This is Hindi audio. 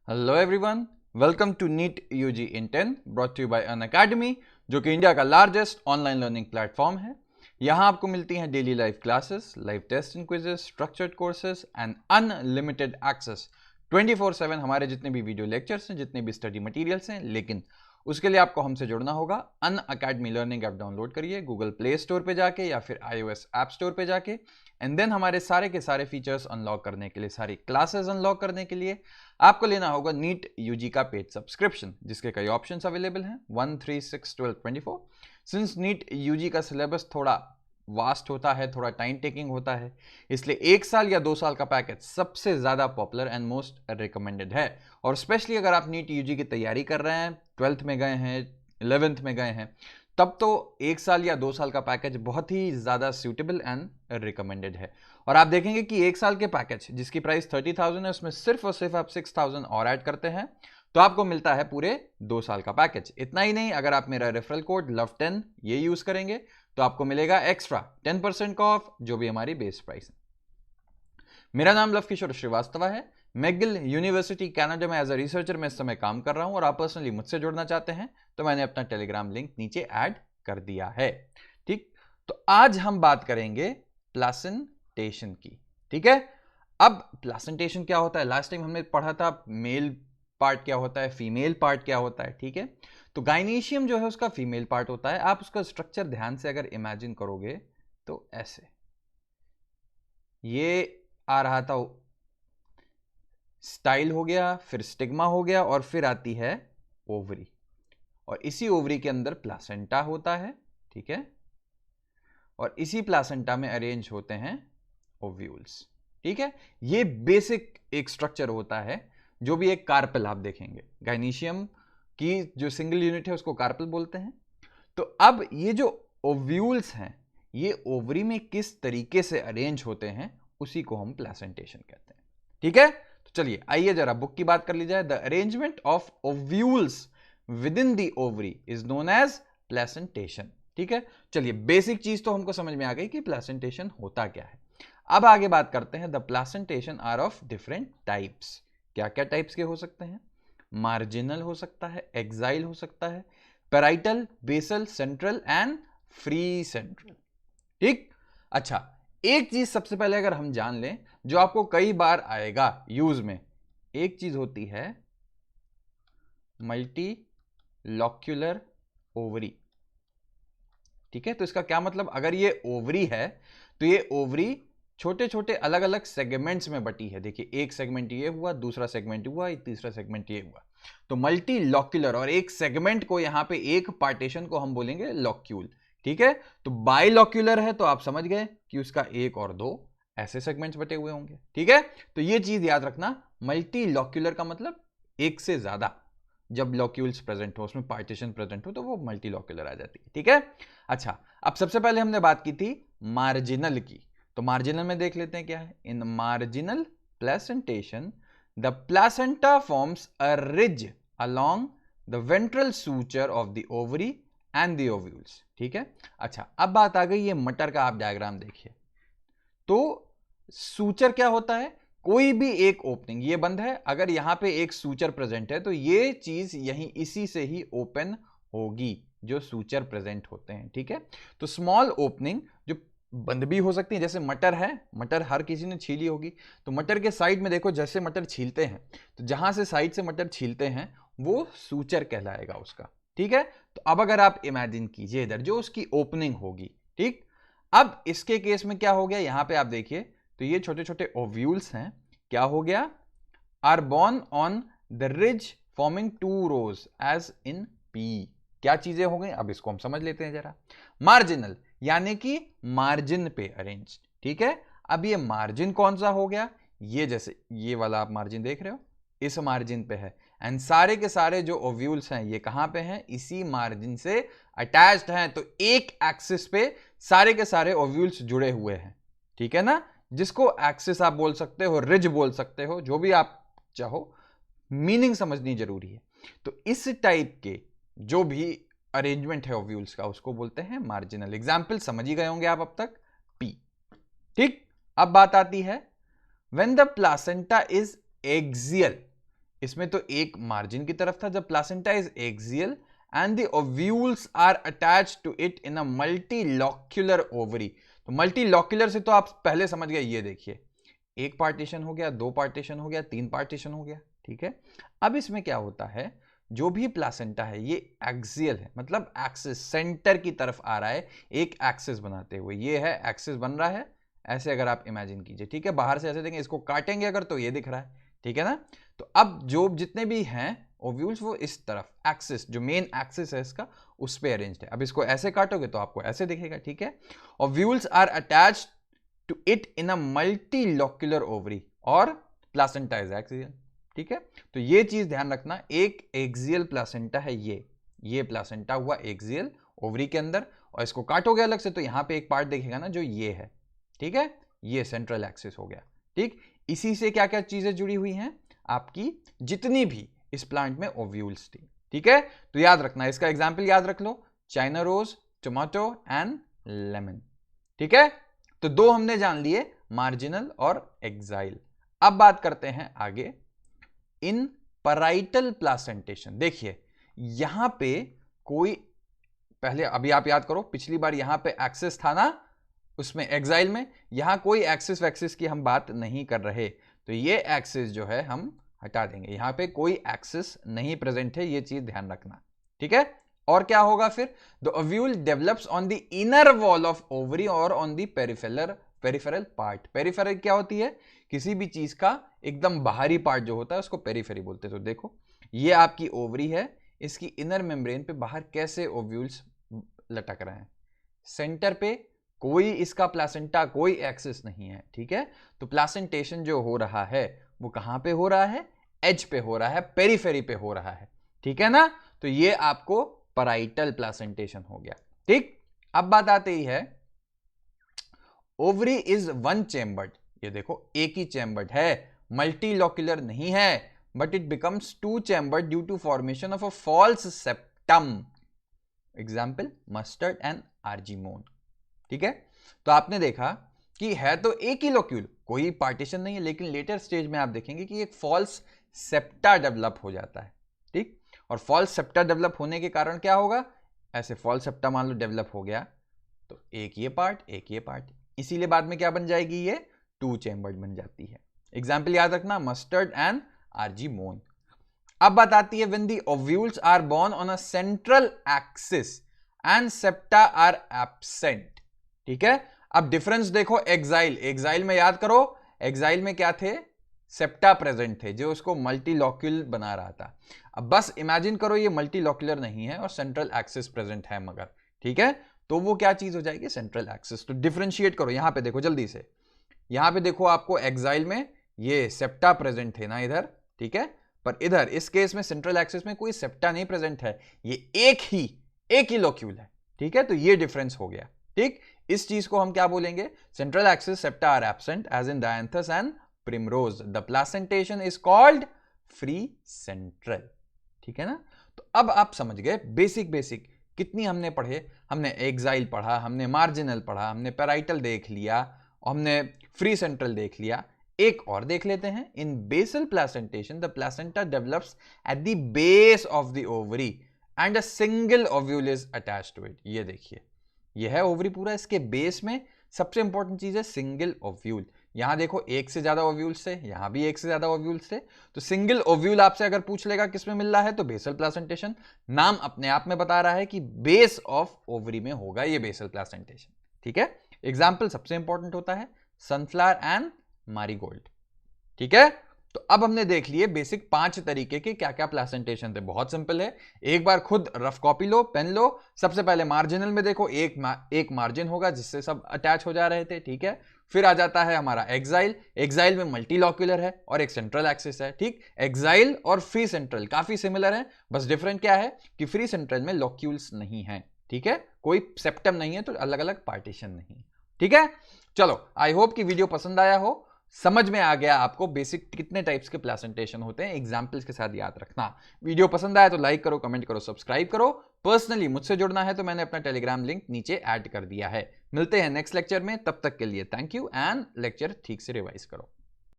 Hello everyone, welcome to NEET UG in 10 brought to you by Unacademy, जो कि इंडिया का लार्जेस्ट ऑनलाइन लर्निंग प्लेटफॉर्म है। यहाँ आपको मिलती हैं daily live classes, live test and quizzes, structured courses and unlimited access 24/7 हमारे जितने भी वीडियो लेक्चर्स हैं, जितने भी स्टडी मटेरियल्स हैं। लेकिन उसके लिए आपको हमसे जुड़ना होगा। अनअकैडमी लर्निंग ऐप डाउनलोड करिए गूगल प्ले स्टोर पे जाके या फिर iOS ऐप स्टोर पे जाके, एंड देन हमारे सारे के सारे फीचर्स अनलॉक करने के लिए, सारी क्लासेस अनलॉक करने के लिए आपको लेना होगा नीट यूजी का पेड सब्सक्रिप्शन, जिसके कई ऑप्शंस अवेलेबल हैं 1, 3, 6, 12, 24। सिंस नीट यूजी का सिलेबस थोड़ा वास्ट होता है, थोड़ा टाइम टेकिंग होता है, इसलिए 1 साल या 2 साल का पैकेज सबसे ज्यादा पॉपुलर एंड मोस्ट रिकमेंडेड है। और स्पेशली अगर आप नीट यूजी की तैयारी कर रहे हैं, 12th में गए हैं, 11th में गए हैं, तब तो 1 साल या 2 साल का पैकेज बहुत ही ज्यादा सूटेबल एंड रिकमेंडेड है। और आप देखेंगे कि 1 साल के पैकेज जिसकी प्राइस 30,000 है, उसमें सिर्फ और सिर्फ आप 6,000 और ऐड करते हैं तो आपको मिलता है पूरे 2 साल का पैकेज। इतना ही नहीं, अगर आप मेरा रेफरल कोड LOVE10 ये यूज करेंगे तो आपको मिलेगा एक्स्ट्रा 10% का ऑफ, जो भी हमारी बेस प्राइस है। मेरा नाम लव किशोर श्रीवास्तव है। मैगिल यूनिवर्सिटी कनाडा में एज अ रिसर्चर में इस समय काम कर रहा हूं, और आप पर्सनली मुझसे जुड़ना चाहते हैं तो मैंने अपना टेलीग्राम लिंक नीचे ऐड कर दिया है। ठीक, तो आज हम बात करेंगे प्लेसेंटेशन की। ठीक है, अब प्लेसेंटेशन क्या होता है, लास्ट टाइम हमने पढ़ा था मेल पार्ट क्या होता है, फीमेल पार्ट क्या होता है। ठीक है, तो गाइनीशियम जो है उसका फीमेल पार्ट होता है। आप उसका स्ट्रक्चर ध्यान से अगर इमेजिन करोगे तो ऐसे ये आ रहा था, स्टाइल हो गया, फिर स्टिग्मा हो गया, और फिर आती है ओवरी, और इसी ओवरी के अंदर प्लासेंटा होता है। ठीक है, और इसी प्लासेंटा में अरेंज होते हैं ओव्यूल्स। ठीक है, ये बेसिक एक स्ट्रक्चर होता है। जो भी एक कार्पेल आप देखेंगे, गाइनीशियम की जो सिंगल यूनिट है उसको कार्पेल बोलते हैं। तो अब ये जो ओव्यूल्स हैं, ये ओवरी में किस तरीके से अरेंज होते हैं, उसी को हम प्लेसेंटेशन कहते हैं। ठीक है, तो चलिए आइए जरा बुक की बात कर ली जाए। The arrangement of ovules within the ovary is known as placentation. ठीक है, चलिए बेसिक चीज तो हमको समझ में आ गई कि प्लेसेंटेशन होता क्या है। अब आगे बात करते हैं। The placentation are of different types. क्या क्या टाइप्स के हो सकते हैं? मार्जिनल हो सकता है, एक्साइल हो सकता है, parietal, basal, central and free central. ठीक, अच्छा, एक चीज सबसे पहले अगर हम जान लें, जो आपको कई बार आएगा यूज में, एक चीज होती है मल्टी लॉक्यूलर ओवरी। ठीक है, तो इसका क्या मतलब, अगर ये ओवरी है तो ये ओवरी छोटे छोटे अलग अलग सेगमेंट्स में बटी है। देखिए, एक सेगमेंट ये हुआ, दूसरा सेगमेंट हुआ, तीसरा सेगमेंट ये हुआ, तो मल्टी लॉक्यूलर। और एक सेगमेंट को यहां पे, एक पार्टीशन को हम बोलेंगे लॉक्यूल। ठीक है, तो बाइलॉक्यूलर है तो आप समझ गए कि उसका एक और दो ऐसे सेगमेंट्स बटे हुए होंगे। ठीक है, तो ये चीज याद रखना, मल्टी लॉक्यूलर का मतलब एक से ज्यादा। जब लॉक्यूल्स प्रेजेंट हो, उसमें पार्टीशन प्रेजेंट हो, तो वो मल्टी लॉक्यूलर आ जाती है। ठीक है, अच्छा, अब सबसे पहले हमने बात की थी मार्जिनल की, तो मार्जिनल में देख लेते हैं क्या है। इन marginal placentation the placenta forms a ridge along the ventral suture of the ovary and the ovules. ठीक है, अच्छा, अब बात आ गई ये मटर का। आप डायग्राम देखिए, तो सूचर क्या होता है? कोई भी एक ओपनिंग, ये बंद है, अगर यहां पे एक सूचर प्रेजेंट है तो ये चीज यहीं इसी से ही ओपन होगी, जो सूचर प्रेजेंट होते हैं। ठीक है, तो स्मॉल ओपनिंग जो बंद भी हो सकती है, जैसे मटर है, मटर हर किसी ने छीली होगी, तो मटर के साइड में देखो, जैसे मटर छीलते हैं तो जहां से साइड से मटर छीलते हैं वो सूचर कहलाएगा उसका। ठीक है, तो अब अगर आप इमेजिन कीजिए इधर जो उसकी ओपनिंग होगी। ठीक, अब इसके केस में क्या हो गया, यहां पे आप देखिए, तो ये छोटे छोटे ओव्यूल्स हैं, क्या हो गया, are borne on the ridge forming 2 rows as in pea. क्या चीजें हो गई, अब इसको हम समझ लेते हैं जरा। मार्जिनल यानी कि मार्जिन पे अरेंज। ठीक है, अब ये मार्जिन कौन सा हो गया, ये जैसे ये वाला आप मार्जिन देख रहे हो, इस मार्जिन पे है, एंड सारे के सारे जो ओव्यूल्स हैं ये कहां पे हैं, इसी मार्जिन से अटैच्ड हैं। तो एक एक्सिस पे सारे के सारे ओव्यूल्स जुड़े हुए हैं। ठीक है ना, जिसको एक्सिस आप बोल सकते हो, रिज बोल सकते हो, जो भी आप चाहो, मीनिंग समझनी जरूरी है। तो इस टाइप के जो भी अरेंजमेंट है ओव्यूल्स का, उसको बोलते हैं मार्जिनल। एग्जाम्पल समझ ही गए होंगे आप अब तक, पी। ठीक, अब बात आती है when the placenta is axial. इसमें तो एक मार्जिन की तरफ था जब placenta is axial and the ovules are attached to it in a multilocular ovary. तो मल्टीलॉक्यूलर से तो आप पहले समझ गए, ये देखिए एक पार्टीशन हो गया, दो पार्टीशन हो गया, तीन पार्टीशन हो गया, ठीक है। अब इसमें क्या होता है, जो भी प्लासेंटा है ये एक्सियल है, मतलब एक्सिस सेंटर की तरफ आ रहा है एक एक्सिस बनाते हुए, ये है एक्सिस बन रहा है ऐसे, अगर आप इमेजिन कीजिए, ठीक है। बाहर से ऐसे देखेंगे, इसको काटेंगे अगर तो ये दिख रहा है, ठीक है ना। तो अब जो जितने भी हैं ओव्यूल्स वो इस तरफ एक्सिस, जो मेन एक्सिस है इसका, उस पे अरेंज्ड है। अब इसको ऐसे काटोगे तो आपको ऐसे दिखेगा, ठीक है। Ovules are attached to it in a multilocular ovary और प्लासेंटा इज एक्सियल, ठीक है। तो ये चीज ध्यान रखना, एक एक्सियल प्लासेंटा है, ये प्लासेंटा हुआ एक्सियल ओवरी के अंदर, और इसको काटोगे अलग से तो यहां पे एक पार्ट दिखेगा ना जो ये है, ठीक है, ये सेंट्रल एक्सिस हो गया, ठीक। इसी से क्या क्या चीजें जुड़ी हुई हैं आपकी, जितनी भी इस प्लांट में ओव्यूल्स थी, ठीक है। तो याद रखना, इसका एग्जाम्पल याद रख लो, China rose, tomato and lemon, ठीक है। तो दो हमने जान लिए, मार्जिनल और एक्साइल। अब बात करते हैं आगे इन पैराइटल प्लासेंटेशन। देखिए यहां पे कोई, पहले अभी आप याद करो, पिछली बार यहां पे एक्सिस था ना उसमें एक्साइल में, यहां कोई एक्सिस वैक्सिस की हम बात नहीं कर रहे, तो ये एक्सिस जो है हम हटा देंगे, यहां पे कोई एक्सिस नहीं प्रेजेंट है, ये चीज ध्यान रखना, ठीक है। और क्या होगा फिर, the ovule develops on the inner wall of ovary और on the peripheral part. Peripheral क्या होती है, किसी भी चीज का एकदम बाहरी पार्ट जो होता है उसको पेरिफेरी बोलते हैं। तो देखो ये आपकी ओवरी है, इसकी इनर मेम्ब्रेन पे बाहर कैसे ओव्यूल्स लटक रहे हैं, सेंटर पे कोई इसका प्लासेंटा, कोई एक्सिस नहीं है, ठीक है। तो प्लासेंटेशन जो हो रहा है वो कहां पे हो रहा है, एज पे हो रहा है, पेरिफेरी पे हो रहा है, ठीक है ना। तो ये आपको पैराइटल प्लासेंटेशन हो गया, ठीक। अब बात आती है, ओवरी इज वन चेम्बर्ड, ये देखो एक ही चेम्बर्ड है, मल्टीलॉक्यूलर नहीं है, but it becomes two chambered due to formation of a false septum, example mustard and argemone, ठीक है। तो आपने देखा कि है तो एक ही लोक्यूल, कोई पार्टीशन नहीं है, लेकिन लेटर स्टेज में आप देखेंगे कि एक फॉल्स सेप्टा डेवलप हो जाता है, ठीक। और फॉल्स सेप्टा डेवलप होने के कारण क्या होगा, ऐसे फॉल्स सेप्टा मान लो डेवलप हो गया, तो एक ये पार्ट, एक ये पार्ट, इसीलिए बाद में क्या बन जाएगी, ये टू चेम्बर्ड बन जाती है। एग्जाम्पल याद रखना, मस्टर्ड एंड आर्जीमोन। अब बात आती है, when the ovules are borne on a central axis and septa are absent, ठीक है। अब डिफरेंस देखो, एक्साइल में याद करो, एक्साइल में क्या थे, सेप्टा प्रेजेंट थे जो उसको मल्टीलॉक्यूल बना रहा था। अब बस इमेजिन करो ये मल्टीलॉक्यूलर नहीं है और सेंट्रल एक्सिस प्रेजेंट है मगर, ठीक है। तो वो क्या चीज हो जाएगी, सेंट्रल एक्सिस। तो डिफरेंशिएट करो, यहां पे देखो जल्दी से, यहां पे देखो आपको एक्साइल में ये सेप्टा प्रेजेंट थे ना इधर, ठीक है, पर इधर इस केस में सेंट्रल एक्सिस में कोई सेप्टा नहीं प्रेजेंट है, ये एक ही लोक्यूल है, ठीक है। तो ये डिफरेंस हो गया, ठीक। इस चीज को हम क्या बोलेंगे, central axis septa are absent as in dianthus and primrose, the placentation is called free central, ठीक है ना। तो अब आप समझ गए बेसिक कितनी हमने पढ़े, हमने एक्साइल पढ़ा, हमने मार्जिनल पढ़ा, हमने पैराइटल देख लिया, हमने फ्री सेंट्रल देख लिया। एक और देख लेते हैं, in basal placentation the placenta develops at the base of the ovary and a single ovule is attached to it. ये देखिए ये है ओवरी पूरा, इसके बेस में सबसे इंपॉर्टेंट चीज है सिंगल ओव्यूल। यहां देखो एक से ज्यादा ओव्यूल्स थे, यहां भी एक से ज्यादा ओव्यूल्स थे, तो सिंगल ओव्यूल आपसे अगर पूछ लेगा किसमें मिल रहा है तो बेसल प्लासेंटेशन, नाम अपने आप में बता रहा है कि बेस ऑफ ओवरी में होगा ये बेसल प्लासेंटेशन, ठीक है। एग्जाम्पल सबसे इंपॉर्टेंट होता है सनफ्लावर एंड मैरीगोल्ड, ठीक है। तो अब हमने देख लिए बेसिक 5 तरीके के क्या क्या प्लासेंटेशन थे, बहुत सिंपल है, एक बार खुद रफ कॉपी लो, पेन लो। सबसे पहले मार्जिनल में देखो एक मार्जिन होगा जिससे सब अटैच हो जा रहे थे, ठीक है। फिर आ जाता है हमारा एक्साइल में मल्टीलॉक्यूलर है और एक सेंट्रल एक्सिस है, ठीक। एक्साइल और फ्री सेंट्रल काफी सिमिलर है, बस डिफरेंट क्या है कि फ्री सेंट्रल में लॉक्यूल्स नहीं है, ठीक है, कोई सेप्टम नहीं है, तो अलग अलग पार्टीशन नहीं, ठीक है। चलो आई होप कि वीडियो पसंद आया हो, समझ में आ गया आपको बेसिक कितने टाइप्स के प्लासेंटेशन होते हैं, एग्जाम्पल्स के साथ याद रखना। वीडियो पसंद आया तो लाइक करो, कमेंट करो, सब्सक्राइब करो। पर्सनली मुझसे जुड़ना है तो मैंने अपना टेलीग्राम लिंक नीचे ऐड कर दिया है। मिलते हैं नेक्स्ट लेक्चर में, तब तक के लिए थैंक यू एंड लेक्चर ठीक से रिवाइज करो।